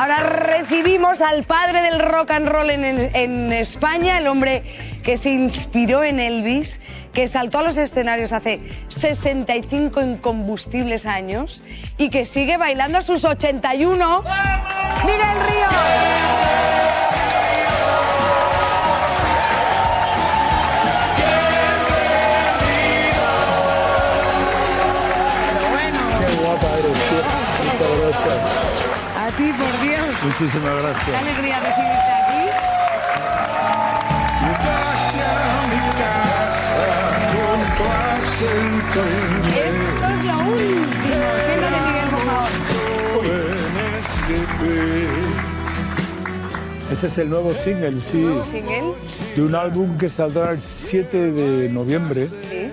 Ahora recibimos al padre del rock and roll en España, el hombre que se inspiró en Elvis, que saltó a los escenarios hace 65 incombustibles años y que sigue bailando a sus 81. ¡Miguel Ríos! A ti, por Dios. Muchísimas gracias. Qué alegría recibirte aquí. Esto es lo último. Siéntate, Miguel, por favor. Ese es el nuevo single, sí. ¿Nuevo single? De un álbum que saldrá el 7 de noviembre, Sí.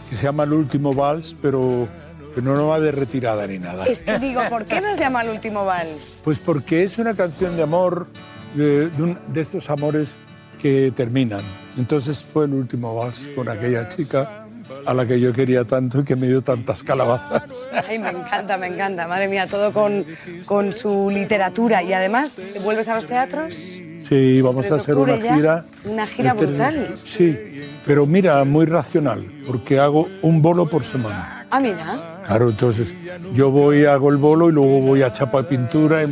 que se llama El Último Vals, pero que no va de retirada ni nada. Es que digo, ¿por qué no se llama El Último Vals? Pues porque es una canción de amor, de estos amores que terminan. Entonces fue el último vals con aquella chica a la que yo quería tanto y que me dio tantas calabazas. Ay, me encanta, madre mía, todo con su literatura. Y además, ¿vuelves a los teatros? Sí, vamos 3 a de hacer octubre una ya. gira. Una gira brutal. Sí, pero mira, muy racional, porque hago un bolo por semana. Ah, mira. Claro, entonces yo voy, hago el bolo y luego voy a chapa pintura y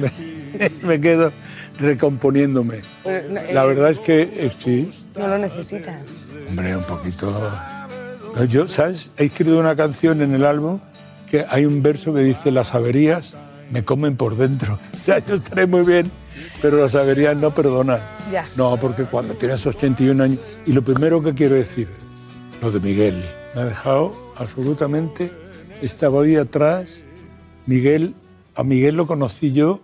me quedo recomponiéndome. Pues, La verdad es que sí. No lo necesitas. Hombre, un poquito. Yo, ¿sabes? He escrito una canción en el álbum que hay un verso que dice: las averías me comen por dentro. O sea, yo estaré muy bien, pero las averías no perdonan. Ya. No, porque cuando tienes 81 años... Y lo primero que quiero decir, lo de Miguel. Me ha dejado absolutamente... Estaba ahí atrás. A Miguel lo conocí yo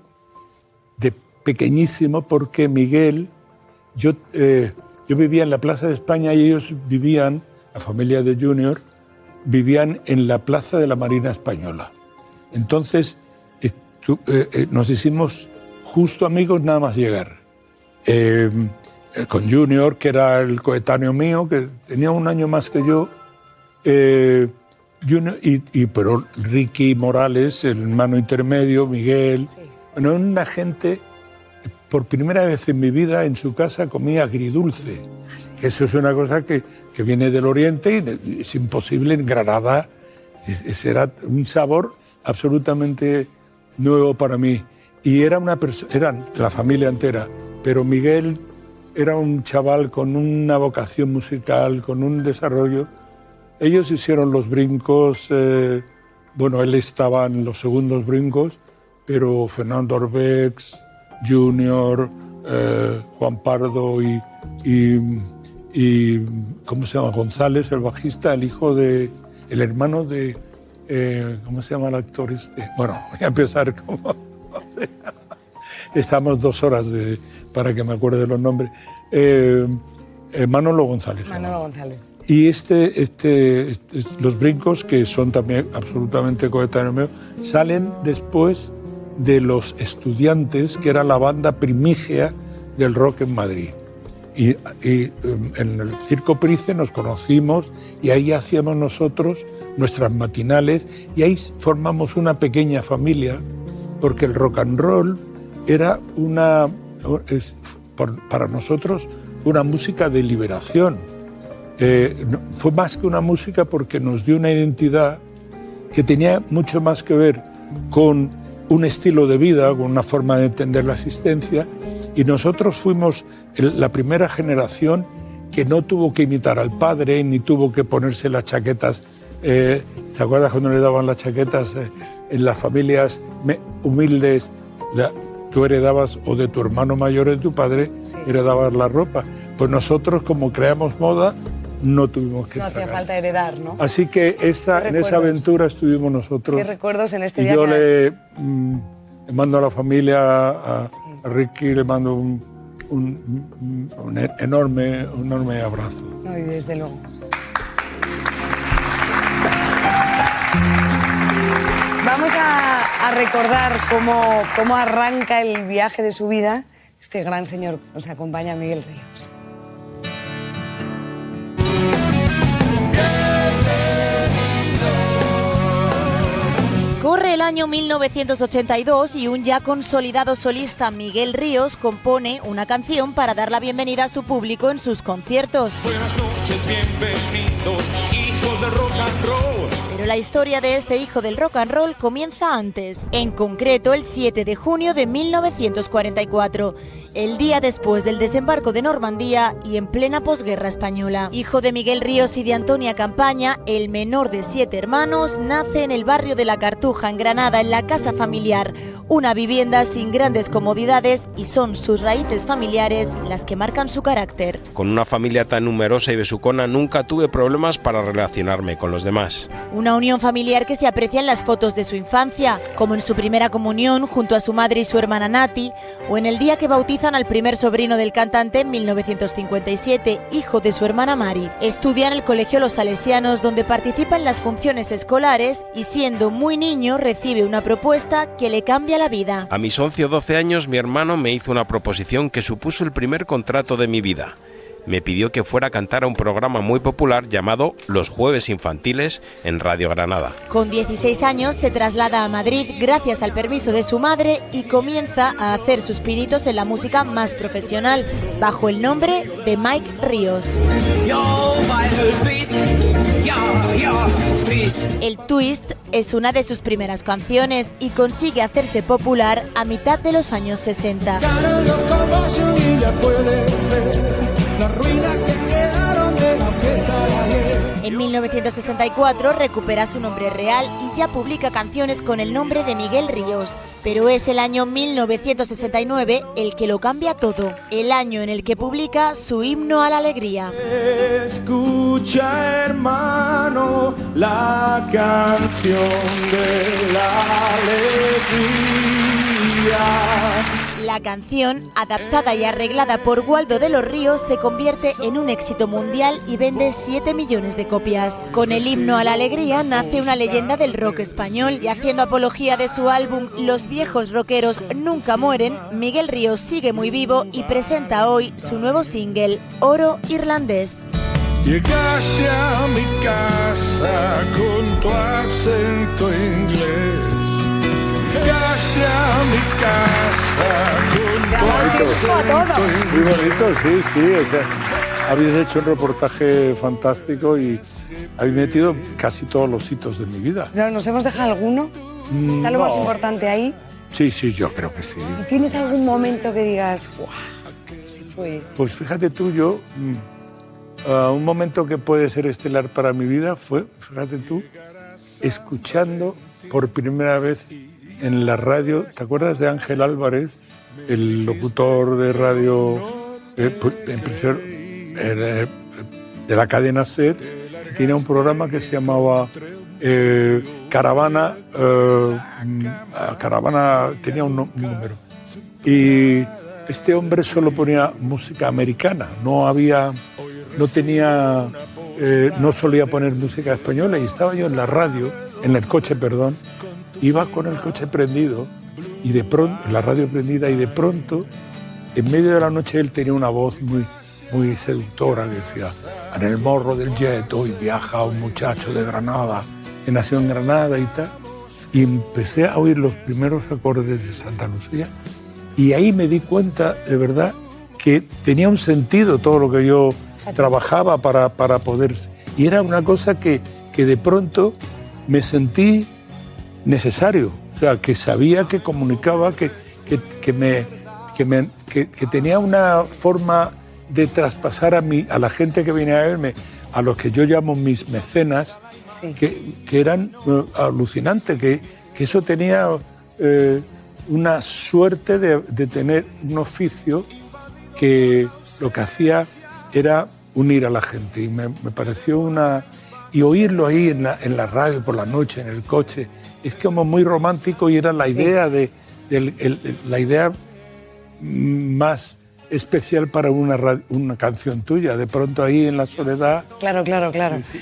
de pequeñísimo porque Miguel... Yo vivía en la Plaza de España y ellos vivían, la familia de Junior, vivían en la Plaza de la Marina Española. Entonces nos hicimos justo amigos nada más llegar. Con Junior, que era el coetáneo mío, que tenía un año más que yo, Junior, pero Ricky Morales, el hermano intermedio, Miguel, Sí. bueno, una gente... Por primera vez en mi vida en su casa comí agridulce, que eso es una cosa que viene del Oriente y es imposible en Granada. Era un sabor absolutamente nuevo para mí. Y eran la familia entera, pero Miguel era un chaval con una vocación musical, con un desarrollo. Ellos hicieron los brincos, bueno, él estaba en los segundos brincos, pero Fernando Orbex, Junior, Juan Pardo y ¿cómo se llama? González, el bajista, el hermano de, ¿cómo se llama el actor este? Bueno, voy a empezar como... Estamos 2 horas para que me acuerde los nombres. Manolo González. Manolo González. Y los brincos, que son también absolutamente coetáneos míos, salen después de Los Estudiantes, que era la banda primigia del rock en Madrid. Y en el Circo Price nos conocimos y ahí hacíamos nosotros nuestras matinales y ahí formamos una pequeña familia, porque el rock and roll era para nosotros fue una música de liberación. Fue más que una música porque nos dio una identidad que tenía mucho más que ver con un estilo de vida, con una forma de entender la existencia, y nosotros fuimos la primera generación que no tuvo que imitar al padre, ni tuvo que ponerse las chaquetas. ¿Te acuerdas cuando le daban las chaquetas en las familias humildes? Tú heredabas, o de tu hermano mayor o de tu padre, sí, heredabas la ropa. Pues nosotros, como creamos moda, no tuvimos que No hacía falta heredar, ¿no? Así que en esa aventura estuvimos nosotros. ¿Qué recuerdos en este y día? Yo le mando a la familia, a Ricky, le mando un enorme abrazo. No, y desde luego. Vamos a recordar cómo arranca el viaje de su vida este gran señor que nos acompaña, Miguel Ríos. Corre Corre el año 1982 y un ya consolidado solista, Miguel Ríos, compone una canción para dar la bienvenida a su público en sus conciertos. Buenas noches, bienvenidos, hijos del rock and roll. Pero la historia de este hijo del rock and roll comienza antes, en concreto el 7 de junio de 1944, el día después del desembarco de Normandía y en plena posguerra española. Hijo de Miguel Ríos y de Antonia Campaña, el menor de 7 hermanos, nace en el barrio de La Cartuja, en Granada, en la casa familiar, una vivienda sin grandes comodidades, y son sus raíces familiares las que marcan su carácter. Con una familia tan numerosa y besucona nunca tuve problemas para relacionarme con los demás. Una unión familiar que se aprecia en las fotos de su infancia, como en su primera comunión junto a su madre y su hermana Nati, o en el día que bautizan al primer sobrino del cantante en 1957, hijo de su hermana Mari. Estudia en el Colegio Los Salesianos, donde participa en las funciones escolares y, siendo muy niño, recibe una propuesta que le cambia la vida. A mis 11 o 12 años mi hermano me hizo una proposición que supuso el primer contrato de mi vida. Me pidió que fuera a cantar a un programa muy popular llamado Los Jueves Infantiles en Radio Granada. Con 16 años se traslada a Madrid gracias al permiso de su madre y comienza a hacer sus pinitos en la música más profesional, bajo el nombre de Mike Ríos. El Twist es una de sus primeras canciones y consigue hacerse popular a mitad de los años 60. Las ruinas que quedaron de la fiesta de ayer. En 1964 recupera su nombre real y ya publica canciones con el nombre de Miguel Ríos. Pero es el año 1969 el que lo cambia todo, el año en el que publica su Himno a la Alegría. Escucha, hermano, la canción de la alegría. La canción, adaptada y arreglada por Waldo de los Ríos, se convierte en un éxito mundial y vende 7 millones de copias. Con el Himno a la Alegría nace una leyenda del rock español, y haciendo apología de su álbum Los viejos rockeros nunca mueren, Miguel Ríos sigue muy vivo y presenta hoy su nuevo single, Oro Irlandés. Llegaste a mi casa con tu acento inglés. Llegaste a mi casa con tu acento inglés. Muy bonito, sí. O sea, habéis hecho un reportaje fantástico y habéis metido casi todos los hitos de mi vida. ¿Nos hemos dejado alguno? ¿Está lo más importante ahí? Sí, yo creo que sí. ¿Y tienes algún momento que digas, ¡guau! Se fue. Pues fíjate tú, un momento que puede ser estelar para mi vida fue, fíjate tú, escuchando por primera vez en la radio, ¿te acuerdas de Ángel Álvarez, el locutor de radio de la cadena SER? Tiene un programa que se llamaba Caravana, tenía un número. Y este hombre solo ponía música americana, no solía poner música española, y estaba yo en la radio, en el coche, perdón, iba con el coche prendido y de pronto, la radio prendida, y de pronto, en medio de la noche, él tenía una voz muy seductora que decía: en el morro del jet hoy viaja un muchacho de Granada, que nació en Granada y tal. Y empecé a oír los primeros acordes de Santa Lucía, y ahí me di cuenta de verdad que tenía un sentido todo lo que yo trabajaba para poder. Y era una cosa que de pronto me sentí necesario, o sea, que sabía, que comunicaba, que tenía una forma de traspasar a la gente que venía a verme, a los que yo llamo mis mecenas, sí, que eran alucinantes, que eso tenía una suerte de tener un oficio que lo que hacía era unir a la gente, y me pareció y oírlo ahí en la radio por la noche, en el coche, es como muy romántico, y era la idea la idea más especial para una canción tuya, de pronto ahí en la soledad. Claro.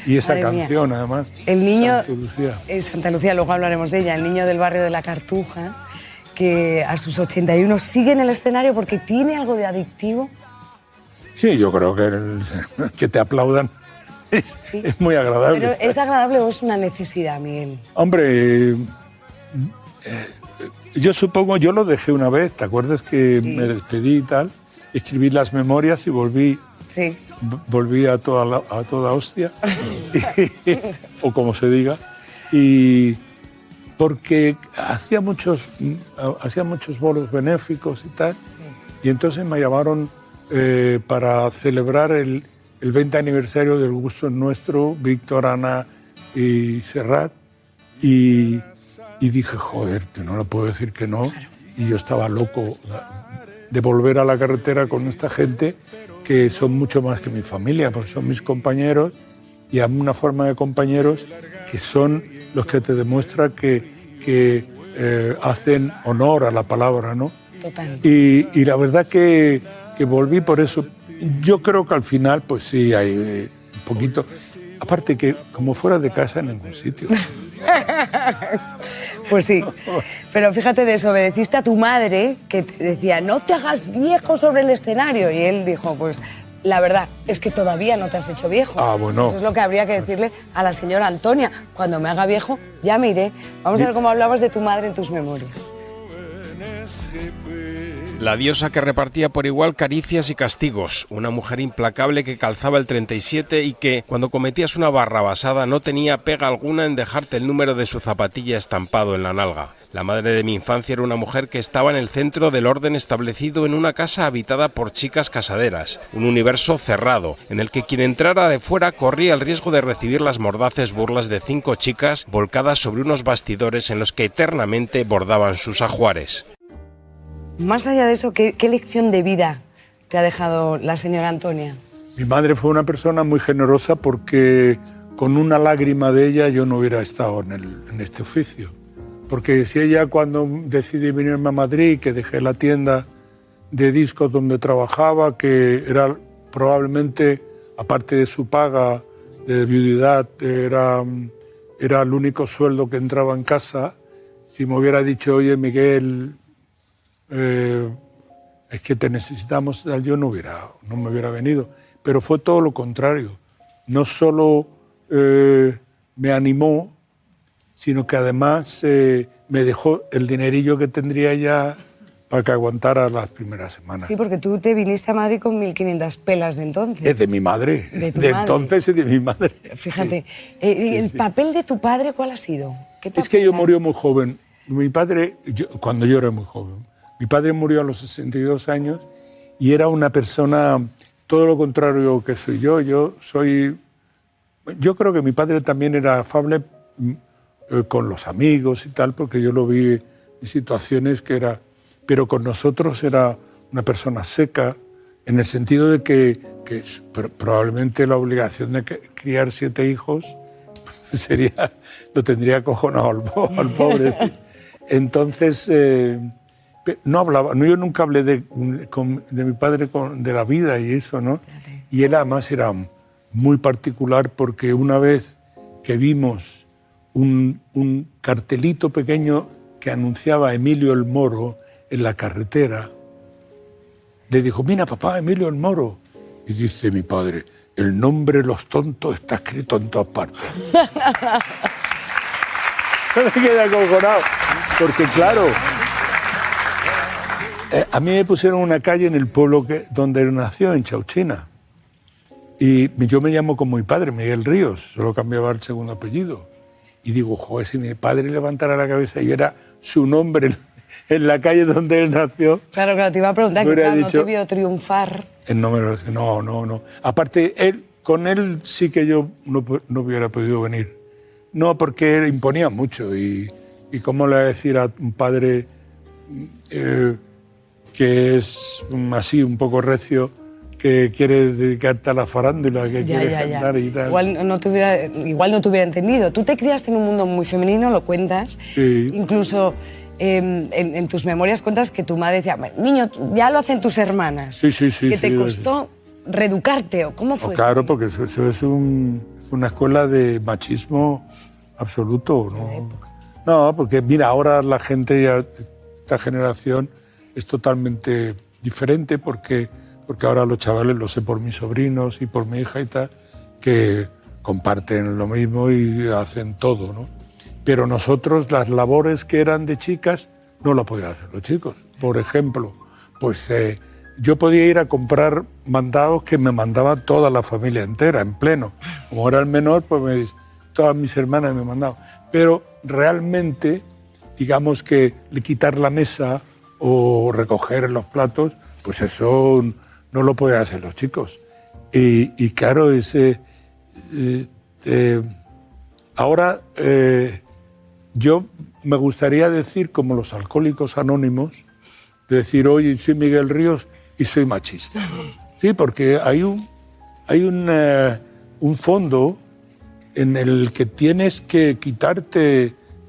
Y esa Madre canción, mía. además. El niño, Santa Lucía. Santa Lucía, luego hablaremos de ella, el niño del barrio de La Cartuja, que a sus 81 sigue en el escenario porque tiene algo de adictivo. Sí, yo creo que te aplaudan es muy agradable. ¿Pero es agradable o es una necesidad, Miguel? Hombre, Yo supongo, yo lo dejé una vez, ¿te acuerdas que Sí. me despedí y tal? Escribí las memorias y volví Sí. a toda hostia, o como se diga, y porque hacía muchos bolos benéficos y tal, Sí. y entonces me llamaron para celebrar el 20 aniversario del Gusto Nuestro, Víctor, Ana y Serrat, y dije, joder, que no le puedo decir que no, y yo estaba loco de volver a la carretera con esta gente que son mucho más que mi familia, porque son mis compañeros, y hay una forma de compañeros que son los que te demuestran que hacen honor a la palabra, ¿no? Total. Y la verdad que volví por eso. Yo creo que al final, pues sí, hay un poquito... Aparte que como fuera de casa en ningún sitio. Pues sí, pero fíjate, desobedeciste a tu madre que te decía, no te hagas viejo sobre el escenario. Y él dijo, pues la verdad es que todavía no te has hecho viejo. Ah, bueno. Eso es lo que habría que decirle a la señora Antonia. Cuando me haga viejo, ya me iré. Vamos a ver cómo hablabas de tu madre en tus memorias. La diosa que repartía por igual caricias y castigos, una mujer implacable que calzaba el 37 y que, cuando cometías una barrabasada, no tenía pega alguna en dejarte el número de su zapatilla estampado en la nalga. La madre de mi infancia era una mujer que estaba en el centro del orden establecido en una casa habitada por chicas casaderas, un universo cerrado, en el que quien entrara de fuera corría el riesgo de recibir las mordaces burlas de 5 chicas volcadas sobre unos bastidores en los que eternamente bordaban sus ajuares. Más allá de eso, ¿qué lección de vida te ha dejado la señora Antonia? Mi madre fue una persona muy generosa porque con una lágrima de ella yo no hubiera estado en este oficio. Porque si ella, cuando decidí venirme a Madrid, que dejé la tienda de discos donde trabajaba, que era probablemente, aparte de su paga de viudidad, era el único sueldo que entraba en casa, si me hubiera dicho, oye, Miguel, es que te necesitamos, yo no me hubiera venido. Pero fue todo lo contrario. No solo me animó, sino que además me dejó el dinerillo que tendría ya para que aguantara las primeras semanas. Sí, porque tú te viniste a Madrid con 1.500 pelas de entonces. Es de mi madre. De tu de madre. entonces es de mi madre. Fíjate, Sí. ¿el papel de tu padre cuál ha sido? ¿Qué Es que yo papel murió muy joven. Mi padre, cuando yo era muy joven, mi padre murió a los 62 años y era una persona todo lo contrario que soy yo. Yo creo que mi padre también era afable con los amigos y tal, porque yo lo vi en situaciones que era... Pero con nosotros era una persona seca, en el sentido de que probablemente la obligación de criar 7 hijos lo tendría acojonado al pobre. Entonces, no hablaba, yo nunca hablé de mi padre, de la vida y eso, ¿no? Y él además era muy particular porque una vez que vimos un cartelito pequeño que anunciaba a Emilio el Moro en la carretera, le dijo, mira papá, Emilio el Moro. Y dice mi padre, el nombre de los tontos está escrito en todas partes. Me quedé acojonado, porque claro, a mí me pusieron una calle en el pueblo donde él nació, en Chauchina. Y yo me llamo como mi padre, Miguel Ríos, solo cambiaba el segundo apellido. Y digo, joder, si mi padre levantara la cabeza y era su nombre en la calle donde él nació... Claro, te iba a preguntar, que claro, no te vio triunfar. No. Aparte, con él sí que yo no hubiera podido venir. No, porque él imponía mucho. Y cómo le voy a decir a un padre que es así, un poco recio, que quiere dedicarte a la farándula, que quiere cantar y tal. Igual no te hubiera entendido. Tú te criaste en un mundo muy femenino, lo cuentas. Sí. Incluso en tus memorias cuentas que tu madre decía, niño, ya lo hacen tus hermanas. Sí. Que te costó reeducarte, ¿o cómo fue? Claro, porque eso es una escuela de machismo absoluto, ¿no? No, porque mira, ahora la gente, esta generación, es totalmente diferente porque ahora los chavales, lo sé por mis sobrinos y por mi hija y tal, que comparten lo mismo y hacen todo, ¿no? pero nosotros las labores que eran de chicas no las podían hacer los chicos. Por ejemplo, pues yo podía ir a comprar mandados que me mandaba toda la familia entera, en pleno. Como era el menor, pues todas mis hermanas me mandaban. Pero realmente, digamos que quitar la mesa o recoger los platos, pues eso no lo podían hacer los chicos. Y claro, ahora yo me gustaría decir, como los Alcohólicos Anónimos, decir, oye, soy Miguel Ríos y soy machista. Sí, porque hay un fondo en el que tienes que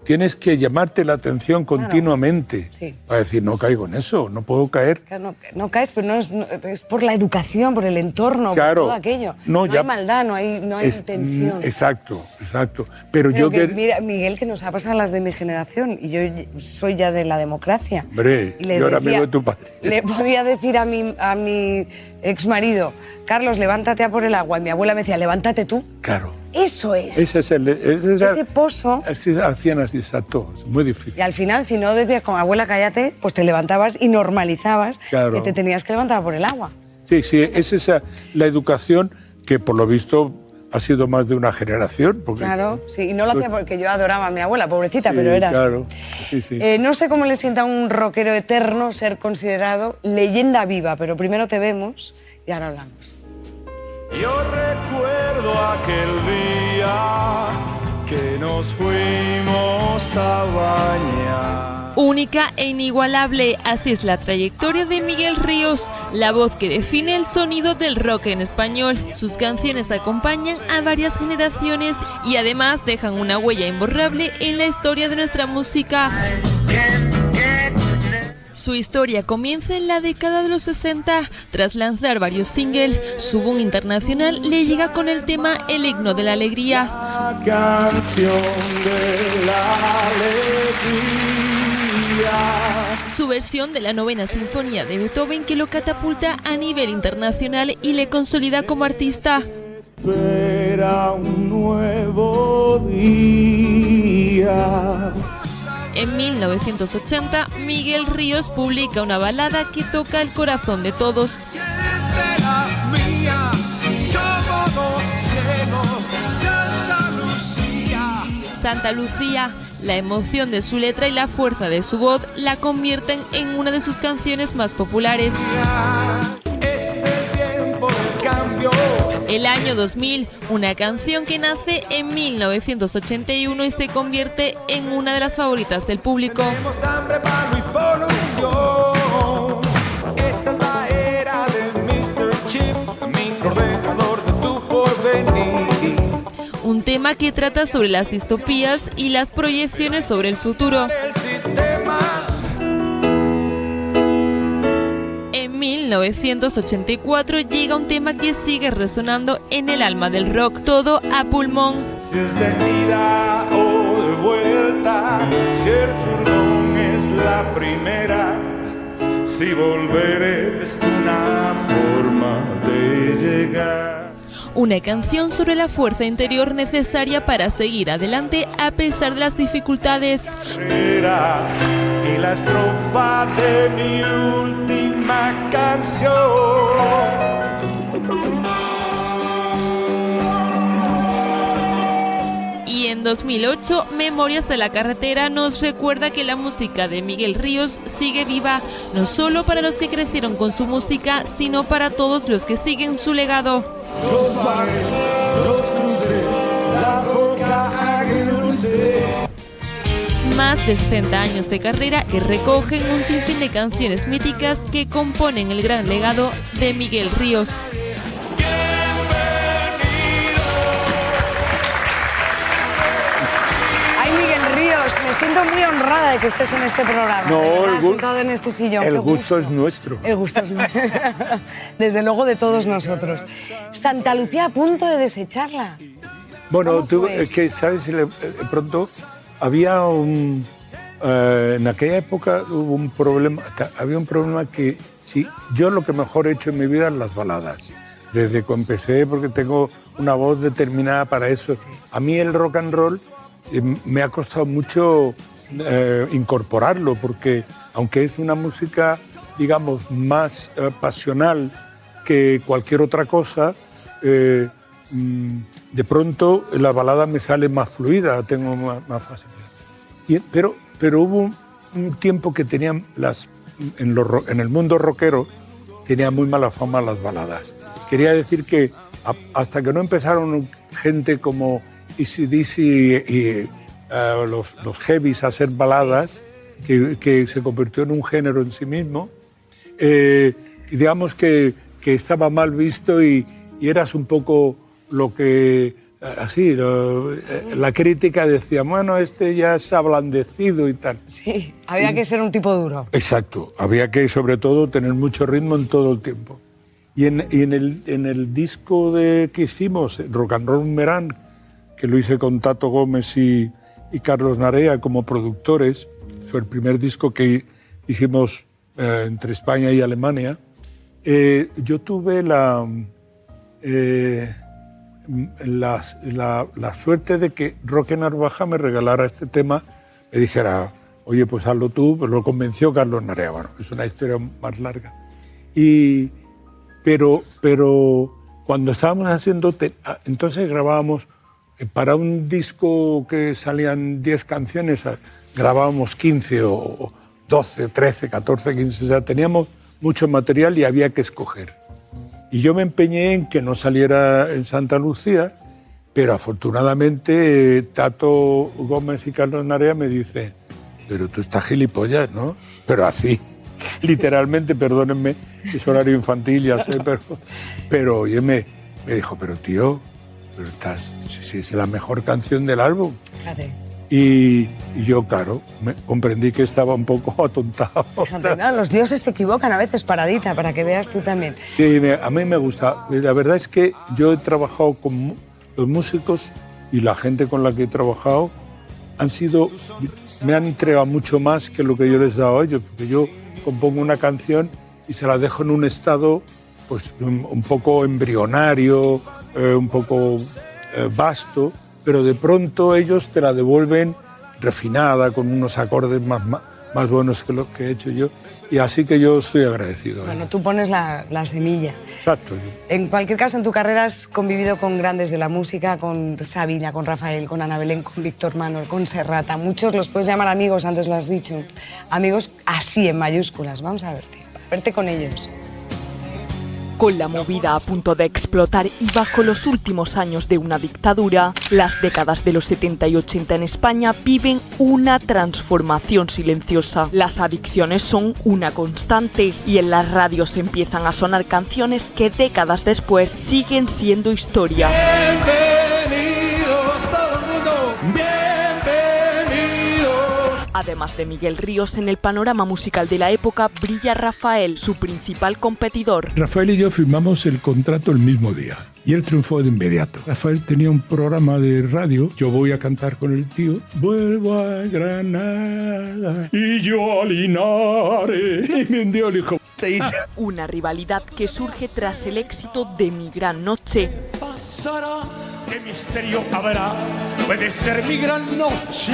tienes que llamarte la atención continuamente, sí, para decir, no caigo en eso, no puedo caer. Claro, no caes, pero es por la educación, por el entorno, claro, por todo aquello. No hay maldad, no hay intención. Exacto. Pero yo mira, Miguel, que nos ha pasado a las de mi generación, y yo soy ya de la democracia. Hombre, yo era amigo de tu padre. Le podía decir a mi exmarido, Carlos, levántate a por el agua, y mi abuela me decía, levántate tú. Claro. Eso es. Ese pozo. Hacían así, exacto, es muy difícil. Y al final, si no decías con abuela, cállate, pues te levantabas y normalizabas que te tenías que levantar por el agua. Sí, es la educación que por lo visto ha sido más de una generación. Porque, claro, sí, y no lo hacía porque yo adoraba a mi abuela, pobrecita, sí, pero era claro, así. Sí. No sé cómo le sienta a un rockero eterno ser considerado leyenda viva, pero primero te vemos y ahora hablamos. Yo recuerdo aquel día que nos fuimos a bañar. Única e inigualable, así es la trayectoria de Miguel Ríos, la voz que define el sonido del rock en español. Sus canciones acompañan a varias generaciones y además dejan una huella imborrable en la historia de nuestra música. Su historia comienza en la década de los 60. Tras lanzar varios singles, su boom internacional le llega con el tema El himno de la alegría. La canción de la alegría. Su versión de la novena sinfonía de Beethoven, que lo catapulta a nivel internacional y le consolida como artista. Espera un nuevo día. En 1980, Miguel Ríos publica una balada que toca el corazón de todos. Santa Lucía, la emoción de su letra y la fuerza de su voz la convierten en una de sus canciones más populares. El año 2000, una canción que nace en 1981 y se convierte en una de las favoritas del público. Tenemos hambre, palo y polución. Esta es la era del Mr. Chip, microordenador de tu porvenir. Un tema que trata sobre las distopías y las proyecciones sobre el futuro. El sistema. En 1984 llega un tema que sigue resonando en el alma del rock, Todo a pulmón. Si es de ida o de vuelta, si el furgón es la primera, si volver es una forma de llegar. Una canción sobre la fuerza interior necesaria para seguir adelante a pesar de las dificultades. Y la estrofa de mi última canción. Y en 2008, Memorias de la carretera nos recuerda que la música de Miguel Ríos sigue viva, no solo para los que crecieron con su música, sino para todos los que siguen su legado. Los bares, los cruces, la boca agridulce. Más de 60 años de carrera que recogen un sinfín de canciones míticas que componen el gran legado de Miguel Ríos. Ay, Miguel Ríos, me siento muy honrada de que estés en este programa. No, de verdad, el sentado en este sillón. El Qué gusto es nuestro. El gusto es nuestro. Desde luego de todos nosotros. Santa Lucía a punto de desecharla. Bueno, ¿Cómo fue es que, ¿sabes? De pronto había en aquella época hubo un problema, había un problema que sí, yo lo que mejor he hecho en mi vida es las baladas. Desde que empecé, porque tengo una voz determinada para eso. A mí el rock and roll me ha costado mucho incorporarlo, porque aunque es una música, digamos, más pasional que cualquier otra cosa, de pronto la balada me sale más fluida, tengo más facilidad. Pero hubo un tiempo que tenían en el mundo rockero tenía muy mala fama las baladas. Quería decir que hasta que no empezaron gente como AC/DC y los heavies a hacer baladas, que se convirtió en un género en sí mismo, digamos que estaba mal visto y eras un poco lo que, así, la crítica decía, bueno, este ya es ablandecido y tal. Sí, había que ser un tipo duro. Exacto, había que sobre todo tener mucho ritmo en todo el tiempo. Y en el disco que hicimos, Rock and Roll Meran, que lo hice con Tato Gómez y Carlos Narea como productores, fue el primer disco que hicimos entre España y Alemania, yo tuve la suerte de que Roque Narvaja me regalara este tema, me dijera, oye, pues hazlo tú, pues lo convenció Carlos Narea. Bueno, es una historia más larga. Pero cuando estábamos haciendo, entonces grabábamos, para un disco que salían 10 canciones, grabábamos 15 o 12, 13, 14, 15, o sea, teníamos mucho material y había que escoger. Y yo me empeñé en que no saliera en Santa Lucía, pero afortunadamente Tato Gómez y Carlos Narea me dicen, pero tú estás gilipollas, ¿no? Pero así, literalmente, perdónenme, es horario infantil, ya sé, pero oye, me dijo, pero tío, pero si es la mejor canción del álbum. Fíjate. Y yo, claro, comprendí que estaba un poco atontado. Fíjate, ¿no? Los dioses se equivocan a veces, paradita, para que veas tú también. Sí, a mí me gusta. La verdad es que yo he trabajado con los músicos y la gente con la que he trabajado me han entregado mucho más que lo que yo les he dado a ellos, porque yo compongo una canción y se la dejo en un estado pues, un poco embrionario, un poco vasto, pero de pronto ellos te la devuelven refinada, con unos acordes más buenos que los que he hecho yo, y así que yo estoy agradecido. Bueno, tú pones la semilla. Exacto. En cualquier caso, en tu carrera has convivido con grandes de la música, con Sabina, con Rafael, con Ana Belén, con Víctor Manuel, con Serrat. A muchos los puedes llamar amigos, antes lo has dicho. Amigos así, en mayúsculas. Vamos a verte con ellos. Con la movida a punto de explotar y bajo los últimos años de una dictadura, las décadas de los 70 y 80 en España viven una transformación silenciosa. Las adicciones son una constante y en las radios empiezan a sonar canciones que décadas después siguen siendo historia. Bienvenidos todo el mundo, bienvenidos. Además de Miguel Ríos, en el panorama musical de la época brilla Rafael, su principal competidor. Rafael y yo firmamos el contrato el mismo día y él triunfó de inmediato. Rafael tenía un programa de radio, yo voy a cantar con el tío, vuelvo a Granada y yo a Linares, y me hundió el hijo. Una rivalidad que surge tras el éxito de Mi Gran Noche. Pasará, qué misterio habrá, puede ser mi gran noche.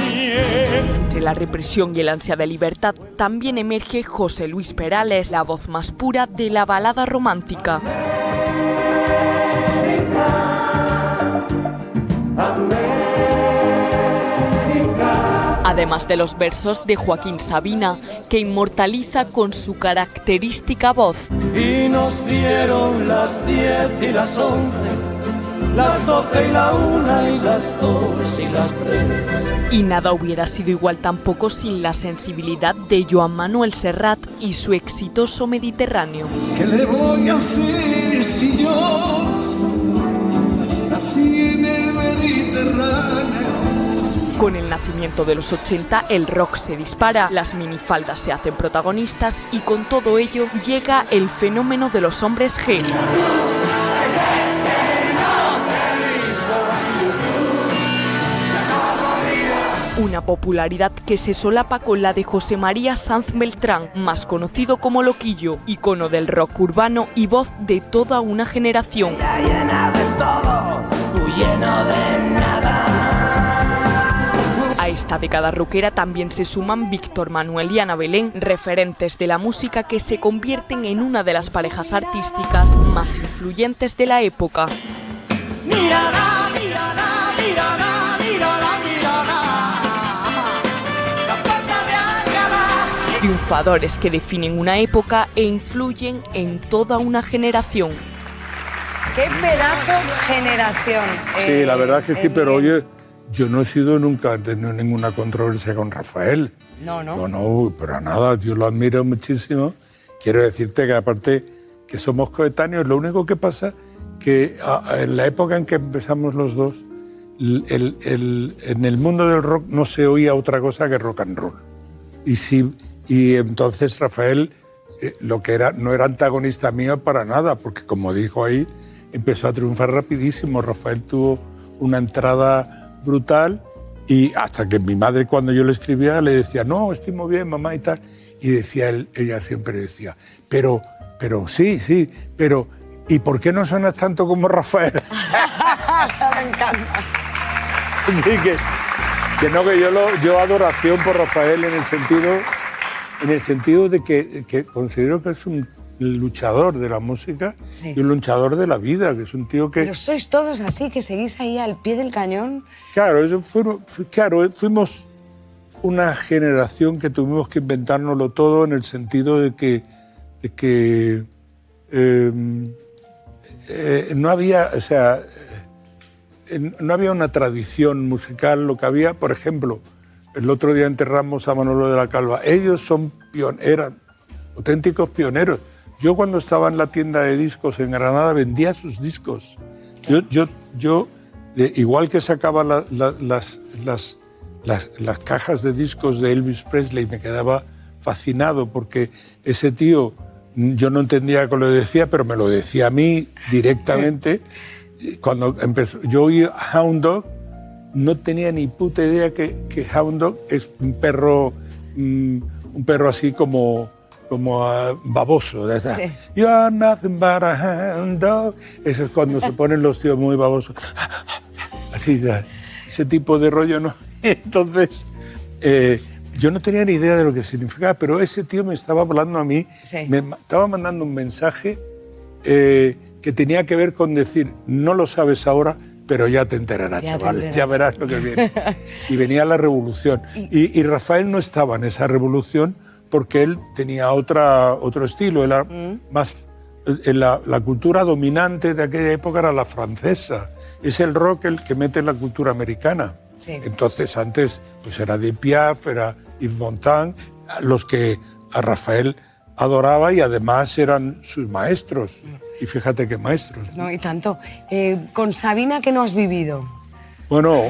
Entre la represión y el ansia de libertad también emerge José Luis Perales, la voz más pura de la balada romántica. Además de los versos de Joaquín Sabina, que inmortaliza con su característica voz. Y nos dieron las 10 y las 11, las 12 y la 1 y las 2 y las 3. Y nada hubiera sido igual tampoco sin la sensibilidad de Joan Manuel Serrat y su exitoso Mediterráneo. ¿Qué le voy a hacer si yo nací en el Mediterráneo? Con el nacimiento de los 80, el rock se dispara, las minifaldas se hacen protagonistas y con todo ello llega el fenómeno de los hombres G. Una popularidad que se solapa con la de José María Sanz Beltrán, más conocido como Loquillo, icono del rock urbano y voz de toda una generación. Llena de todo, tú lleno de nada. esta década rockera también se suman Víctor Manuel y Ana Belén, referentes de la música que se convierten en una de las parejas artísticas más influyentes de la época. Mírala, mírala, mírala, mírala, mírala. La puerta de Alcalá. Triunfadores que definen una época e influyen en toda una generación. ¡Qué pedazo generación! Sí, la verdad que sí, pero Miguel. oye, yo no he sido nunca, he tenido ninguna controversia con Rafael. No, ¿no? No, pero nada, yo lo admiro muchísimo. Quiero decirte que aparte que somos coetáneos, lo único que pasa que en la época en que empezamos los dos, en el mundo del rock no se oía otra cosa que rock and roll. Y entonces Rafael, lo que era, no era antagonista mío para nada, porque como dijo ahí, empezó a triunfar rapidísimo. Rafael tuvo una entrada brutal y hasta que mi madre, cuando yo le escribía, le decía, no, estoy muy bien, mamá y tal. Y decía ella siempre decía, pero sí, pero ¿y por qué no suenas tanto como Rafael? Me encanta. Así que yo adoración por Rafael en el sentido de que considero que es un luchador de la música y un luchador de la vida, que es un tío que... Pero sois todos así, que seguís ahí al pie del cañón. Claro, fuimos una generación que tuvimos que inventárnoslo todo en el sentido de que no había, o sea, no había una tradición musical. Lo que había, por ejemplo, el otro día enterramos a Manolo de la Calva. Ellos eran auténticos pioneros. Yo cuando estaba en la tienda de discos en Granada vendía sus discos. Yo igual que sacaba las cajas de discos de Elvis Presley, me quedaba fascinado porque ese tío, yo no entendía que lo decía, pero me lo decía a mí directamente. Cuando empezó, yo oí Hound Dog, no tenía ni puta idea que Hound Dog es un perro así como baboso. Sí. You are nothing but a hound dog. Eso es cuando se ponen los tíos muy babosos. Así, ese tipo de rollo, ¿no? Entonces, yo no tenía ni idea de lo que significaba, pero ese tío me estaba hablando a mí, me estaba mandando un mensaje que tenía que ver con decir, no lo sabes ahora, pero ya te enterarás, chaval, ya verás lo que viene. Y venía la revolución. Y Rafael no estaba en esa revolución porque él tenía otro estilo, era más... La cultura dominante de aquella época era la francesa. Es el rock el que mete en la cultura americana. Sí. Entonces antes pues era Edith Piaf, era Yves Montand, los que a Rafael adoraba y además eran sus maestros. Y fíjate qué maestros. No, y tanto. Con Sabina, ¿qué no has vivido? Bueno,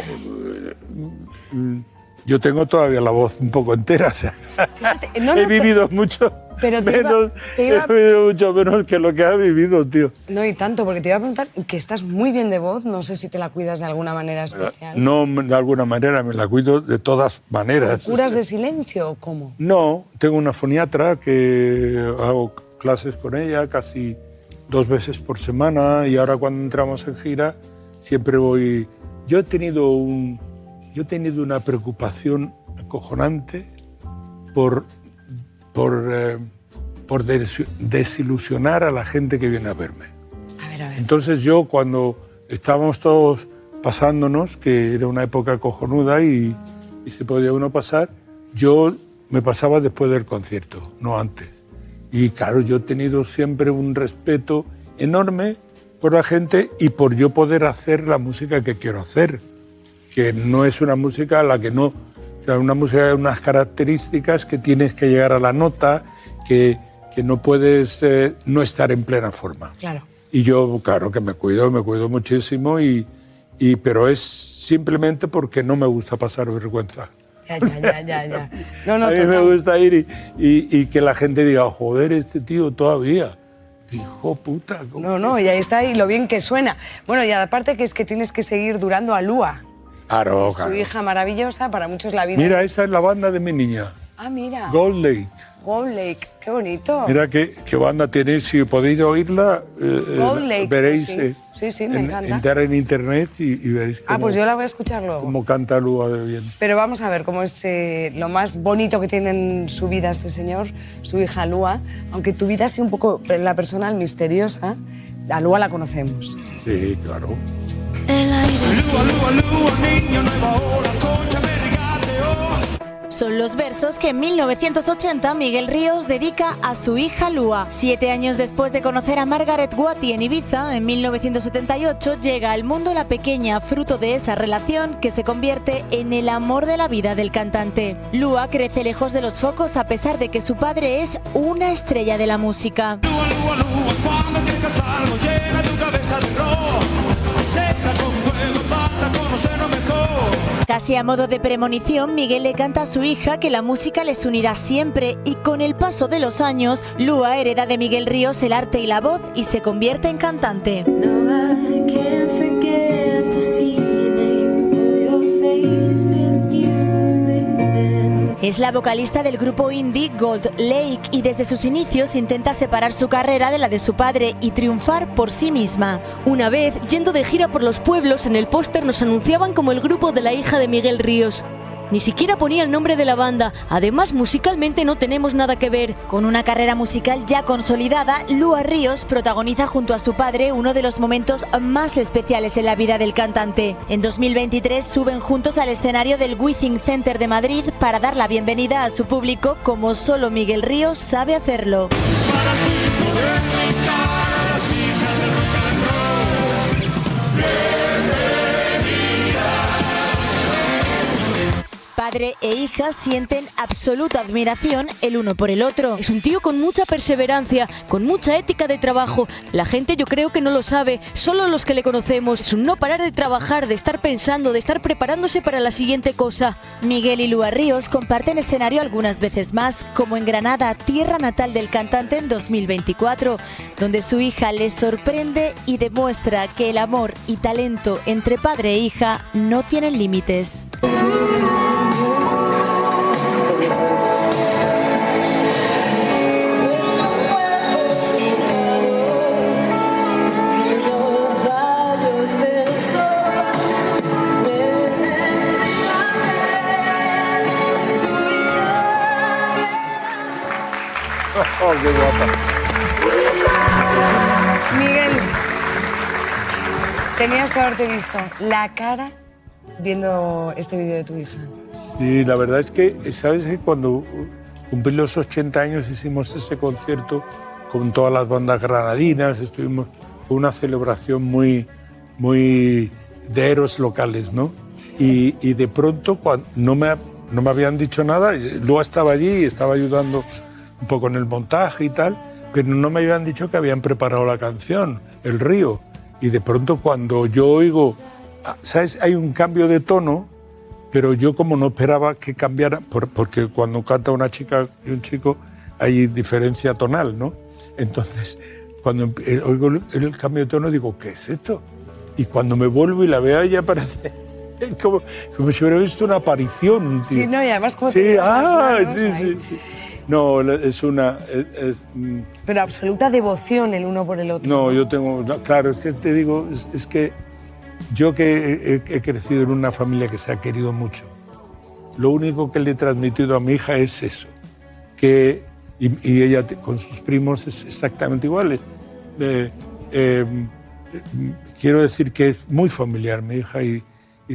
yo tengo todavía la voz un poco entera. O sea, fíjate, he vivido mucho. Pero he vivido mucho menos que lo que has vivido, tío. No, y tanto, porque te iba a preguntar que estás muy bien de voz, no sé si te la cuidas de alguna manera especial. No, de alguna manera, me la cuido de todas maneras. ¿Curas de silencio o cómo? No, tengo una foniatra que hago clases con ella casi 2 veces por semana y ahora cuando entramos en gira siempre voy... Yo he tenido una preocupación acojonante por desilusionar a la gente que viene a verme. A ver. Entonces yo, cuando estábamos todos pasándonos, que era una época cojonuda y se podía uno pasar, yo me pasaba después del concierto, no antes. Y claro, yo he tenido siempre un respeto enorme por la gente y por yo poder hacer la música que quiero hacer, que no es una música a la que no... O sea, una música de unas características que tienes que llegar a la nota, que no puedes no estar en plena forma. Claro. Y yo, claro, que me cuido muchísimo, pero es simplemente porque no me gusta pasar vergüenza. Ya. No, a mí me gusta ir y que la gente diga, joder, este tío todavía. Hijo puta. No, y ahí está, y lo bien que suena. Bueno, y aparte que es que tienes que seguir durando a Lua. Claro. Su hija maravillosa, para muchos la vida... Mira, esa es la banda de mi niña. Ah, mira. Gold Lake. Gold Lake, qué bonito. Mira qué banda tiene, si podéis oírla, Gold Lake, veréis, sí, me encanta. entrar en internet y veréis Pues yo la voy a escuchar luego. cómo canta Lua de bien. Pero vamos a ver cómo es lo más bonito que tiene en su vida este señor, su hija Lua, aunque tu vida sea un poco la personal misteriosa, a Lua la conocemos. Sí, claro. Lua, Lua, niño, nueva ola, concha, me regateó. Son los versos que en 1980 Miguel Ríos dedica a su hija Lua. 7 años después de conocer a Margaret Watty en Ibiza, en 1978 llega al mundo la pequeña, fruto de esa relación que se convierte en el amor de la vida del cantante. Lua crece lejos de los focos a pesar de que su padre es una estrella de la música. Lua, Lua, Lua, cuando tengas algo llega a tu cabeza de rojo. Seca con fuego para conocernos mejor. Casi a modo de premonición, Miguel le canta a su hija que la música les unirá siempre y con el paso de los años, Lua hereda de Miguel Ríos el arte y la voz y se convierte en cantante. Es la vocalista del grupo indie Gold Lake y desde sus inicios intenta separar su carrera de la de su padre y triunfar por sí misma. Una vez, yendo de gira por los pueblos, en el póster nos anunciaban como el grupo de la hija de Miguel Ríos. Ni siquiera ponía el nombre de la banda, además musicalmente no tenemos nada que ver. Con una carrera musical ya consolidada, Lua Ríos protagoniza junto a su padre uno de los momentos más especiales en la vida del cantante. En 2023 suben juntos al escenario del Withing Center de Madrid para dar la bienvenida a su público como solo Miguel Ríos sabe hacerlo. Padre e hija sienten absoluta admiración el uno por el otro. Es un tío con mucha perseverancia, con mucha ética de trabajo. La gente yo creo que no lo sabe, solo los que le conocemos. Es un no parar de trabajar, de estar pensando, de estar preparándose para la siguiente cosa. Miguel y Lua Ríos comparten escenario algunas veces más, como en Granada, tierra natal del cantante en 2024, donde su hija les sorprende y demuestra que el amor y talento entre padre e hija no tienen límites. Oh, qué guapa. Miguel, tenías que haberte visto la cara viendo este vídeo de tu hija. Sí, la verdad es que, ¿sabes que cuando cumplí los 80 años hicimos ese concierto con todas las bandas granadinas? Fue una celebración muy de héroes locales, ¿no? Y de pronto, cuando no me habían dicho nada, Lua estaba allí y estaba ayudando un poco en el montaje y tal, pero no me habían dicho que habían preparado la canción, El Río. Y de pronto cuando yo oigo, ¿sabes? Hay un cambio de tono, pero yo como no esperaba que cambiara, porque cuando canta una chica y un chico hay diferencia tonal, ¿no? Entonces, cuando oigo el cambio de tono digo, ¿qué es esto? Y cuando me vuelvo y la veo, ella parece como si hubiera visto una aparición. Tío. Sí, no, y además como sí, te las manos sí, ahí. sí. No, es una... Pero absoluta devoción el uno por el otro. No, yo tengo... Claro, es que te digo, es que yo que he crecido en una familia que se ha querido mucho, lo único que le he transmitido a mi hija es eso, que... Y ella con sus primos es exactamente igual. Quiero decir que es muy familiar mi hija y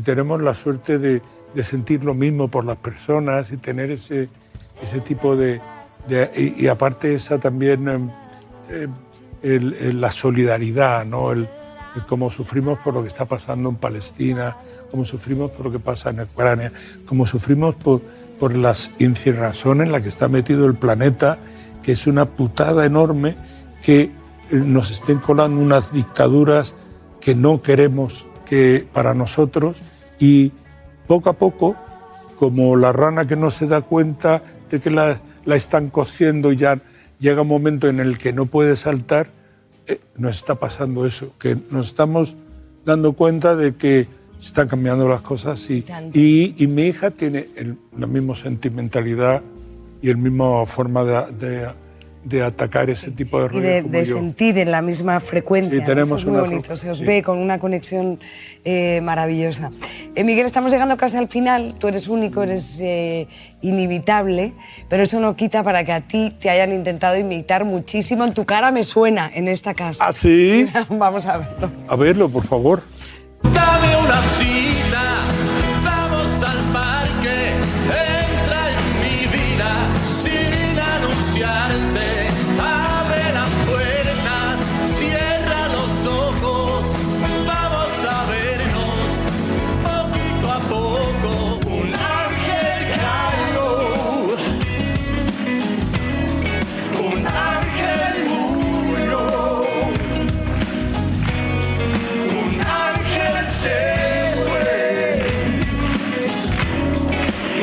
tenemos la suerte de sentir lo mismo por las personas y tener ese tipo de y aparte esa también la solidaridad, ¿no? El cómo sufrimos por lo que está pasando en Palestina, cómo sufrimos por lo que pasa en Ucrania, cómo sufrimos por las incineraciones en la que está metido el planeta, que es una putada enorme que nos estén colando unas dictaduras que no queremos que para nosotros, y poco a poco, como la rana que no se da cuenta de que la están cociendo y ya llega un momento en el que no puede saltar, nos está pasando eso, que nos estamos dando cuenta de que están cambiando las cosas y mi hija tiene la misma sentimentalidad y el mismo forma de atacar ese tipo de rollos y como de yo. sentir en la misma frecuencia. Sí, tenemos eso es muy una bonito, se os sí. ve con una conexión maravillosa. Miguel, estamos llegando casi al final, tú eres único, eres inevitable, pero eso no quita para que a ti te hayan intentado imitar muchísimo. En tu cara me suena en esta casa. ¿Ah, sí? Vamos a verlo. A verlo, por favor. Dame una cita, vamos al parque, entra en mi vida sin anunciarte, abre las puertas, cierra los ojos, vamos a vernos poquito a poco. Un ángel cayó, un ángel murió, un ángel se fue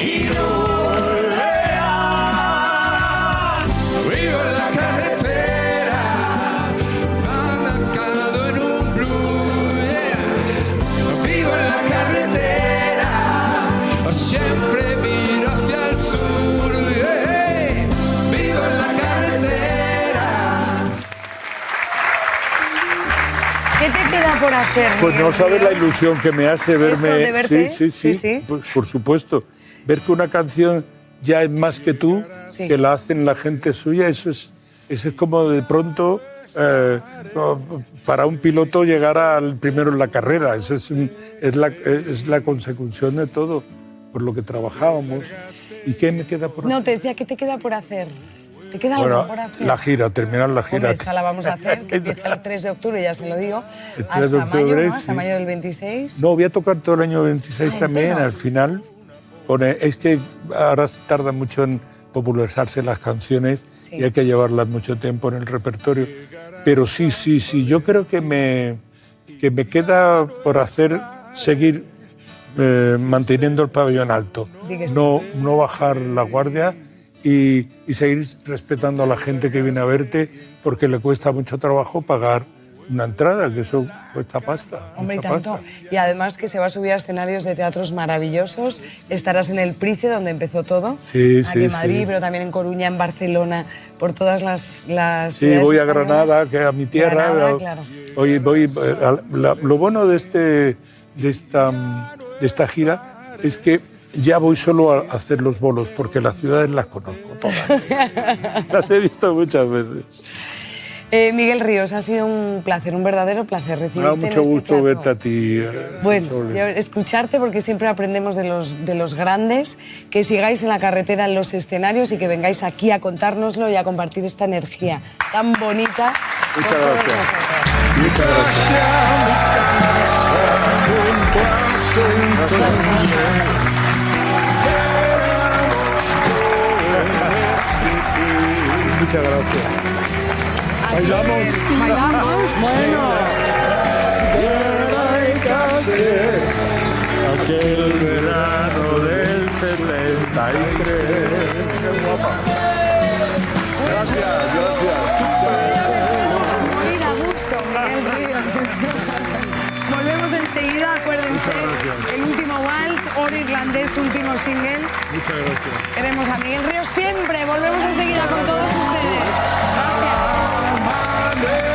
y no volverá. Vivo en la carretera, atascado en un blues, yeah. Vivo en la carretera, siempre miro hacia el sur, yeah. Vivo en la carretera. ¿Qué te queda por hacer, Pues Miguel no sabes la Ríos? ilusión que me hace verme. ¿Esto de verte? Sí, sí, Sí, sí. pues, por supuesto. Ver que una canción ya es más que tú, Sí. que la hacen la gente suya, eso es como de pronto para un piloto llegar al primero en la carrera. Eso es la consecución de todo, por lo que trabajábamos. ¿Y qué me queda por hacer? No, te decía, ¿qué te queda por hacer? ¿Te queda algo Bueno, por hacer? la gira, terminar la gira. Hombre, esta la vamos a hacer, que empieza el 3 de octubre, ya se lo digo, El 3 hasta de octubre, mayo, ¿no? Hasta sí. mayo del 26. No, voy a tocar todo el año 26 también, entero. al final. Es que ahora tarda mucho en popularizarse las canciones Sí. y hay que llevarlas mucho tiempo en el repertorio. Pero sí, yo creo que me queda por hacer, seguir manteniendo el pabellón alto. Di que sí. No bajar la guardia y seguir respetando a la gente que viene a verte, porque le cuesta mucho trabajo pagar una entrada, que eso cuesta pasta. Hombre, y mucha tanto. pasta. Y además que se va a subir a escenarios de teatros maravillosos. Estarás en el Price, donde empezó todo. Sí, aquí sí, en Madrid, sí. pero también en Coruña, en Barcelona, por todas las Sí, ciudades voy a españolas. Granada, que a mi tierra. Granada, claro. Lo bueno de esta gira es que ya voy solo a hacer los bolos, porque las ciudades las conozco todas. Las he visto muchas veces. Miguel Ríos, ha sido un placer, un verdadero placer Me recibirte da en mucho este gusto plató. verte a ti. Bueno, Soles. yo escucharte, porque siempre aprendemos de los grandes, que sigáis en la carretera, en los escenarios, y que vengáis aquí a contárnoslo y a compartir esta energía tan bonita. con Muchas todos gracias. nosotros. Muchas gracias. Muchas gracias. Bailamos. Bailamos, bueno. Aquel verano del 73. Qué guapa. Gracias. Morir a gusto, Miguel Ríos. Volvemos enseguida, acuérdense. El último vals, Oro Irlandés, último single. Muchas gracias. Queremos a Miguel Ríos siempre. Volvemos enseguida con todos ustedes. Gracias.